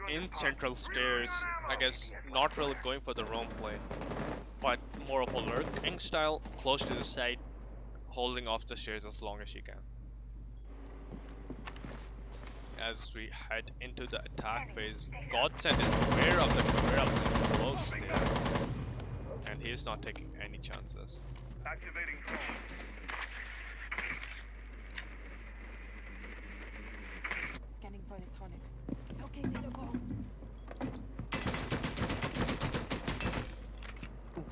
in central stairs, I guess not really going for the roam play, but more of a lurking style, close to the side, holding off the stairs as long as she can. As we head into the attack phase, Godsend is aware of the Caveira playing close there, and he is not taking any chances. Activating drone. Scanning for electronics. Located a bomb.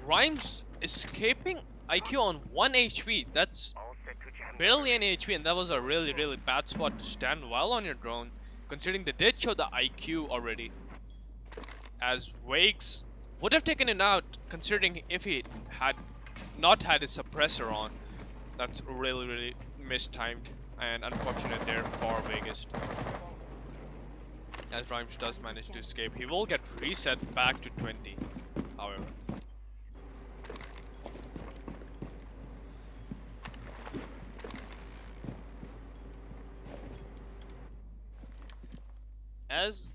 Rhymes escaping IQ on 1 HP. That's All set to jam. barely any HP, and that was a really bad spot to stand while on your drone, considering they did show the IQ already. As Wakes would have taken it out, considering if he had not had his suppressor on. That's really mistimed and unfortunate there for Vegas. As Rhymes does manage to escape, he will get reset back to 20, however. As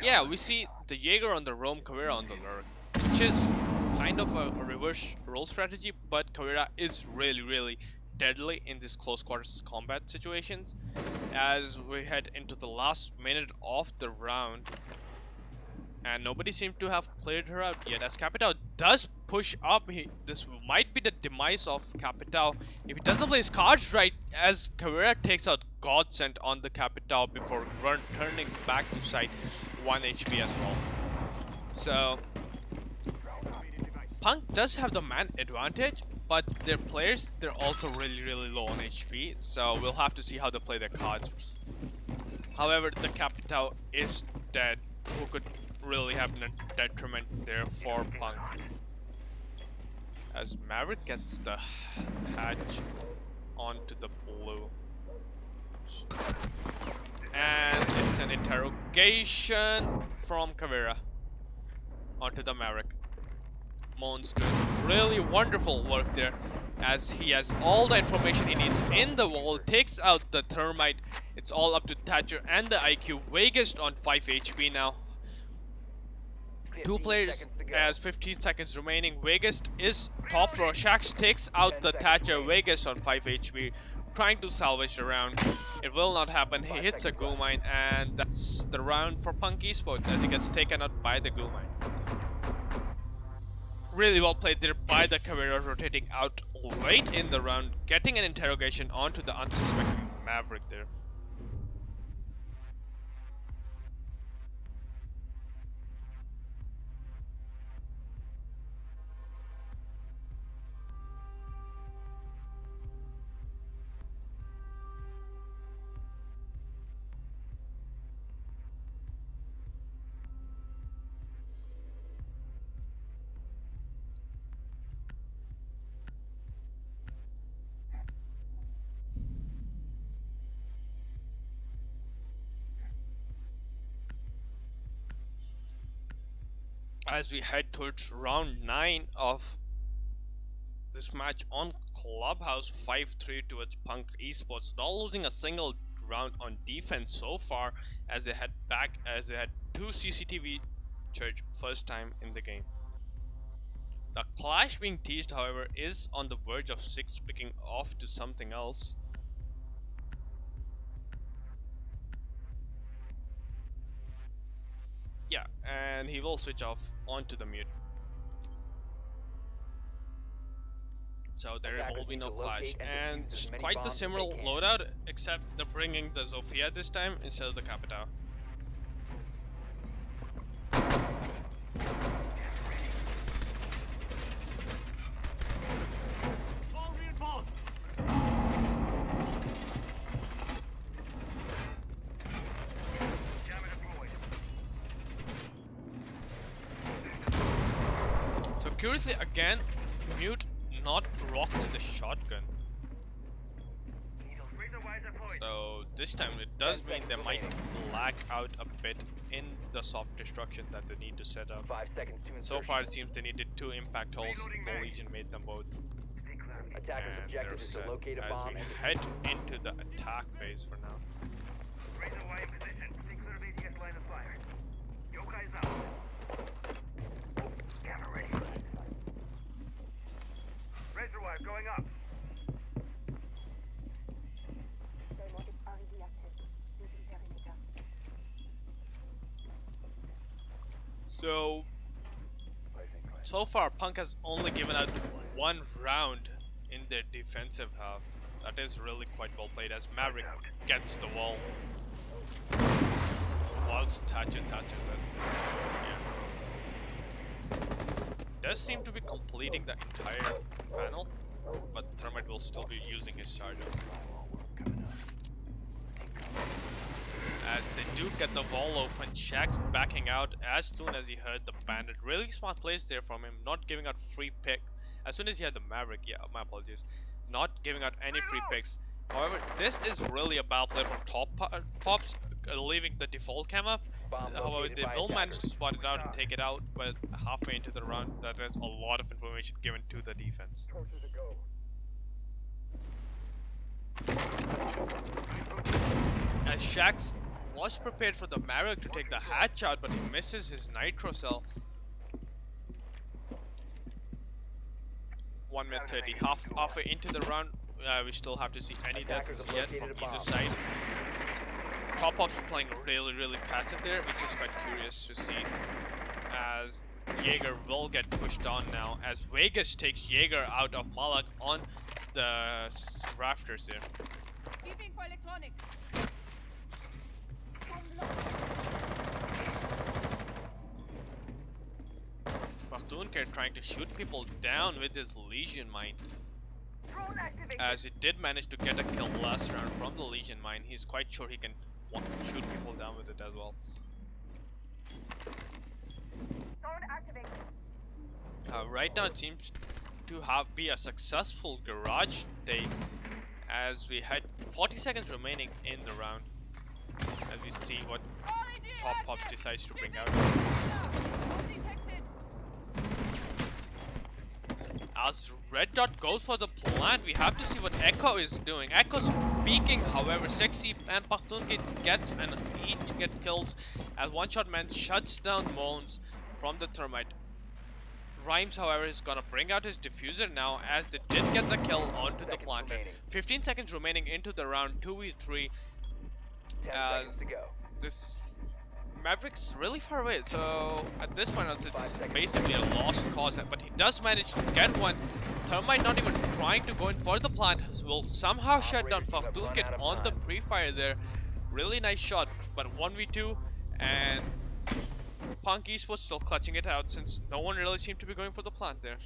yeah, we see the Jaeger on the roam, Caveira on the lurk, which is kind of a reverse role strategy, but Caveira is really deadly in these close quarters combat situations. As we head into the last minute of the round, and nobody seems to have cleared her out yet, as Capitão does push up. This might be the demise of Capitão if he doesn't play his cards right, as Caveira takes out Godsend on the Capitão before turning back to site. 1 HP as well. So Punk does have the man advantage, but their players, they're also really low on HP, so we'll have to see how they play their cards. However, the Capitao is dead, who could really have a detriment there for Punk. As Maverick gets the hatch onto the blue. And it's an interrogation from Kavera onto the Maverick. Monster. Really wonderful work there, as he has all the information he needs in the wall, takes out the thermite. It's all up to Thatcher and the IQ. Vegas on 5 HP now. 2 players as 15 seconds remaining. Vegas is top floor. Shax takes out the Thatcher. Vegas on 5 HP, trying to salvage the round. It will not happen. He hits a Gooline, and that's the round for Punk Esports as he gets taken out by the Gooline. Really well played there by the Kavera, rotating out late in the round, getting an interrogation onto the unsuspecting Maverick there. As we head towards round 9 of this match on Clubhouse, 5-3 towards Punk Esports, not losing a single round on defense so far, as they head back, as they had 2 CCTV charge first time in the game. The clash being teased, however, is on the verge of 6 picking off to something else. Yeah, and he will switch off onto the mute. So there will be no clash, and quite the similar loadout, except they're bringing the Zofia this time instead of the Capitao. All reinforced. Jammer deployed. So curiously again, mute not rocking the shotgun. Razor wire deployed. So this time it does mean they might lag out a bit in the soft destruction that they need to set up. 5 seconds to So insertion. far it seems they needed 2 impact holes. The Legion made them both. Stay clear of me. Attacker's And objective they're is set to locate a as bomb we and head into the attack phase for now. Razor wire in position. Stay clear of ADS line of fire. Yokai's out. Camera ready. Razor wire going up. Diamond is already active. Using perimeter. So far Punk has only given out 1 round in their defensive half. That is really quite well played, as Maverick gets the wall whilst Thatcher touches it. Yeah. Does seem to be completing the entire panel, but Thermite will still be using his charger. As they do get the wall open, Shax backing out as soon as he heard the bandit. Really smart plays there from him, not giving out free pick. As soon as he had the Maverick, yeah, my apologies, not giving out any free picks. However, this is really a bad play from top pops, leaving the default cam up. bomb However, located they by will manage to attackers. spot it out and take it out, but halfway into the round, that is a lot of information given to the defense. As Shax was prepared for the Maverick to take the hatch out, but he misses his nitro cell. 1 minute 30, halfway into the round. We still have to see any Attackers deaths have yet located from a either bomb. side. Top Ops playing really passive there, which is quite curious to see, as Jaeger will get pushed on now, as Vegas takes Jaeger out of Malak on the rafters here. Beeping for electronics. Pachtunke trying to shoot people down with his Legion mine. Drone activated. As he did manage to get a kill last round from the Legion mine, he's quite sure he can shoot people down with it as well. Drone activated. Right now it seems to be a successful garage day, as we had 40 seconds remaining in the round, as we see what Top Pops decides to bring out. As Red Dot goes for the plant, we have to see what Echo is doing. Echo's peeking, however, Sexy and Pachtunke each get kills as One Shot Man shuts down Moans from the Thermite. Rhymes, however, is gonna bring out his diffuser now, as they did get the kill onto the planter. remaining. 15 seconds remaining into the round, 2v3. 10 seconds As to go. this Maverick's really far away, so at this point it's 5 seconds. basically a lost cause, but he does manage to get one. Thermite not even trying to go in for the plant, will somehow shut down Operators, you have run Pachtunke out of on the time. pre-fire there. Really nice shot, but 1v2, and Punk Esports still clutching it out since no one really seemed to be going for the plant there.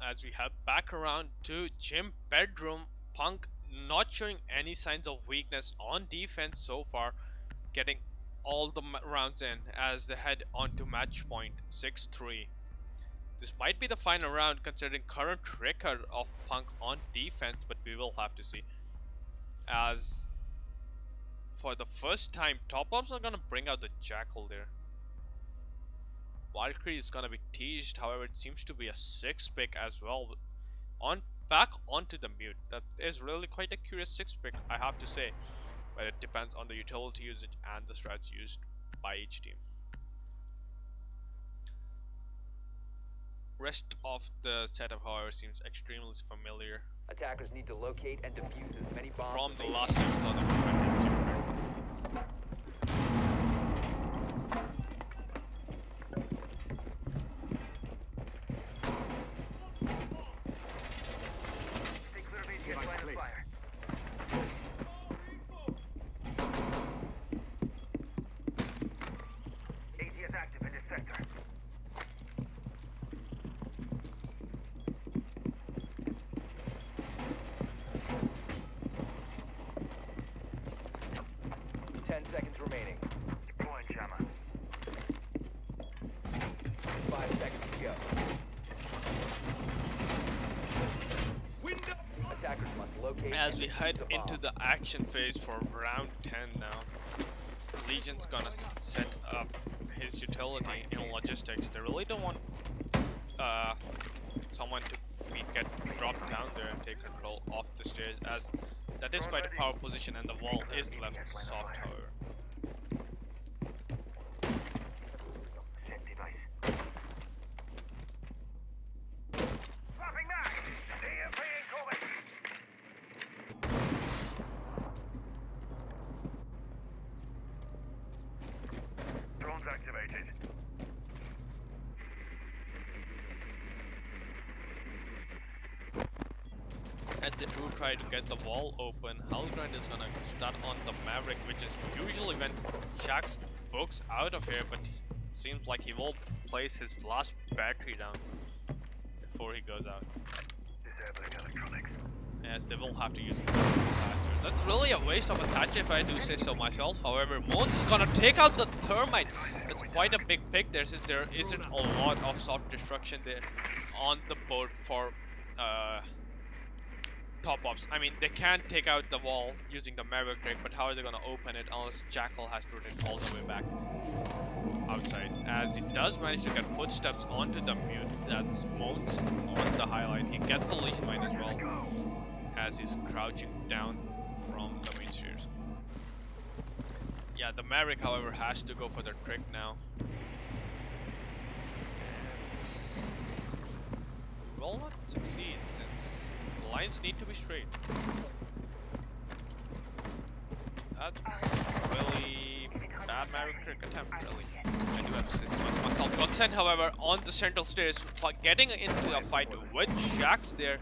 As we head back around to gym bedroom, Punk not showing any signs of weakness on defense so far, getting all the rounds in as they head on to match point 6-3. This might be the final round considering current record of Punk on defense, but we will have to see. As for the first time, Top Ups are gonna bring out the Jackal there. Valkyrie is gonna be teased, however it seems to be a 6 pick as well. Back onto the mute. That is really quite a curious 6 pick, I have to say. But it depends on the utility usage and the strats used by each team. Rest of the setup, however, seems extremely familiar Attackers need to locate and defuse as many bombs from as the they last can. episode of Defender Gym. Stay clear of ATS line of fire. ATS active in this sector. Ten seconds remaining. Deploying jammer. 5 seconds to go. Attackers must locate As and we defuse head the into bomb. the action phase for round 10 now, Legion's gonna set up his utility in logistics. They really don't want someone to get dropped down there and take control of the stairs, as that is quite a power position and the wall is left soft, however. Set device. Swapping back. EMP incoming. Drones activated. As they do try to get the wall open, Hellgrind is gonna start on the Maverick, which is usually when Shax books out of here, but seems like he will place his last battery down before he goes out. Disabling electronics. As they will have to use the Thatcher. That's really a waste of a Thatcher if I do say so myself. However, Mons is gonna take out the Thermite. That's quite a big pick there, since there isn't a lot of soft destruction there on the board for Top Ups. I mean, they can take out the wall using the Maverick Drake, but how are they gonna open it unless Jackal has to route it all the way back outside? As he does manage to get footsteps onto the mute, that's Mons on the highlight. He gets the Legion Mine as well, as he's crouching down from the main stairs. Yeah, the Maverick, however, has to go for the trick now. And will not succeed, since the lines need to be straight. That's really bad bad Maverick attempt, really. I do have to say so much myself. Got sent, however, on the central stairs, getting into a fight with Shax there.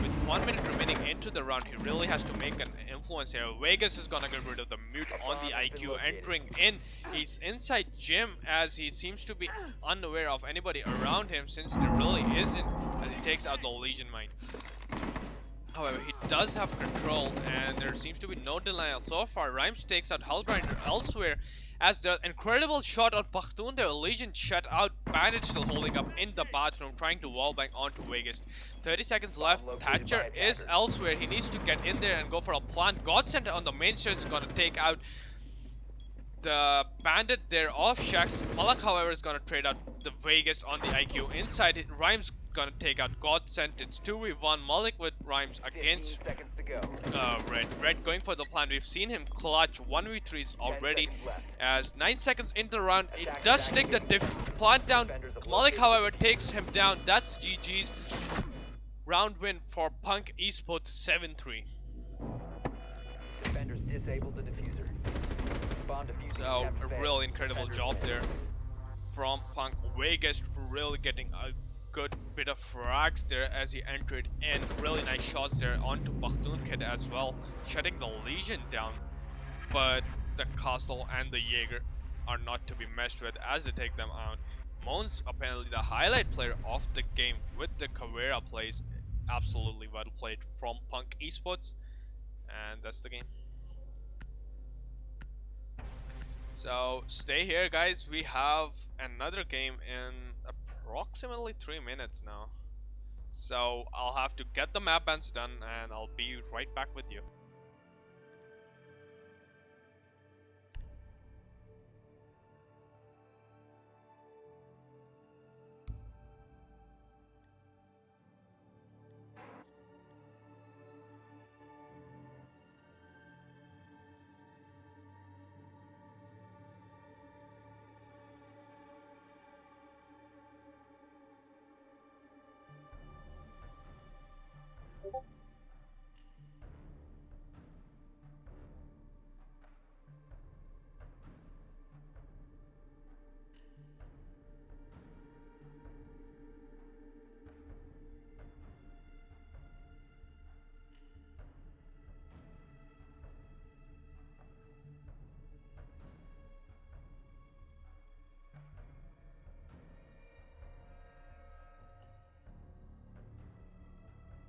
With 1 minute remaining into the round, he really has to make an influence here. Vegas is gonna get rid of the mute on the IQ, entering in. He's inside gym as he seems to be unaware of anybody around him, since there really isn't, as he takes out the Legion Mine. However, he does have control, and there seems to be no denial so far. Rhymes takes out Hellgrinder elsewhere, as the incredible shot on Pakhtun there. Legion shut out. Bandit still holding up in the bathroom, trying to wallbang onto Vegas. 30 seconds left. Thatcher is elsewhere. He needs to get in there and go for a plant. God Center on the main stairs is gonna take out the Bandit there off Shax. Malak, however, is gonna trade out the Vegas on the IQ. Inside it, Rhymes gonna take out God Sent. It's 2v1. Malik with Rhymes 15 against seconds to go. Red. Red going for the plan. We've seen him clutch 1v3s already. 10 seconds left. As 9 seconds into the round, it does take the plant down. Malik, however, takes him down. That's GG's. Round win for Punk Esports 7-3. Defenders disabled the diffuser. Bomb diffuser So attempt a failed. really incredible Defenders job win. there from Punk. Vegas really getting a good bit of frags there as he entered in. Really nice shots there onto Pakhtun Kid as well, shutting the Legion down. But the Castle and the Jaeger are not to be messed with as they take them out. Moon's apparently the highlight player of the game with the Caveira plays. Absolutely well played from Punk Esports, and that's the game. So stay here, guys. We have another game in approximately 3 minutes now. So I'll have to get the map bans done, and I'll be right back with you.